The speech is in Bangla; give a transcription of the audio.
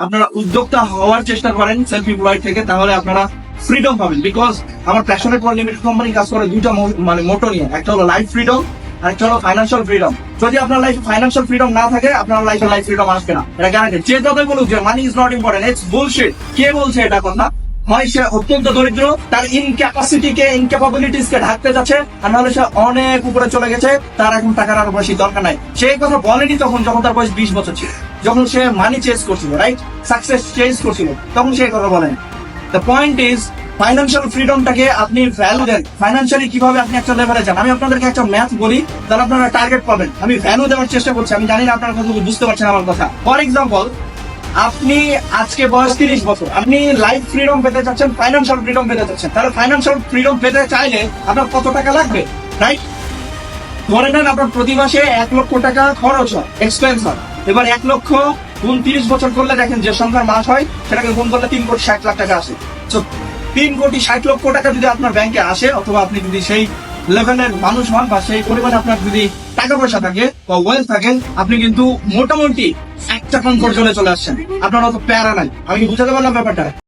আপনারা উদ্যোক্তা হওয়ার চেষ্টা করেন সেলফ এমপ্লয়েড থেকে, তাহলে আপনারা ফ্রিডম পাবেন। বিকজ আমার প্যাশনের পর লিমিটেড কোম্পানি কাজ করে দুইটা মোটো নিয়ে, একটা হলো লাইফ ফ্রিডম আর একটা হলো ফাইন্যান্সিয়াল ফ্রিডম। যদি আপনার লাইফে ফাইন্যান্সিয়াল ফ্রিডম না থাকে, আপনার লাইফে লাইফ ফ্রিডম আসবে না। এটা গ্যারান্টি। যে যতই বলুক যে money is not important, it's bullshit. কে বলছে এটা কথা? হয় সে অত্যন্ত দরিদ্র, তার ইনক্যাপাবিলিটিস কে ঢাকতে যাচ্ছে, আর নাহলে সে অনেক উপরে চলে গেছে, তার এখন টাকার আরো বেশি দরকার নাই। সেই কথা বলেনি যখন তার বয়স 20 বছর ছিল, যখন সে মানি চেঞ্জ করছিল, রাইট, সাকসেস চেঞ্জ করছিল, তখন সে কথা বলেন। দ্য পয়েন্ট ইজ, ফাইন্যান্সিয়াল ফ্রিডমটাকে আপনি ভ্যালু দেন। ফাইন্যান্সিয়ালি কিভাবে আপনি একটা লেভেলে যান, আমি আপনাদেরকে একটা ম্যাথ বলি, তাহলে আপনারা টার্গেট পাবেন। আমি ভ্যালু দেওয়ার চেষ্টা করছি, আমি জানি না আপনারা কতটুকু বুঝতে পারছেন আমার কথা। ফর এক্সাম্পল, আপনি আজকে বয়স 30 বছর, আপনি লাইফ ফ্রিডম পেতে চাচ্ছেন, ফাইন্যান্সিয়াল ফ্রিডম পেতে চাচ্ছেন, তাহলে ফাইন্যান্সিয়াল ফ্রিডম পেতে চাইলে আপনার কত টাকা লাগবে, রাইট? ধরে নেন আপনার প্রতি মাসে 1 লক্ষ টাকা খরচ হয়, এক্সপেন্স হয়। এবার 1 লক্ষ গুণ 30 বছর করলে দেখেন যে সংখ্যার মাস হয়, সেটাকে গুণ করলে 3,60,00,000 টাকা আসে। 3,60,00,000 টাকা যদি আপনার ব্যাংকে আসে, অথবা আপনি যদি সেই লেভেলের মানুষ হন বা সেই পরিমাণে আপনার যদি টাকা পয়সা থাকে বা ওয়েলথ থাকে, আপনি কিন্তু মোটামুটি একটা কমফোর্ট জোনে চলে আসছেন, আপনার অত প্যারা নাই। আমি কি বুঝাতে পারলাম ব্যাপারটা?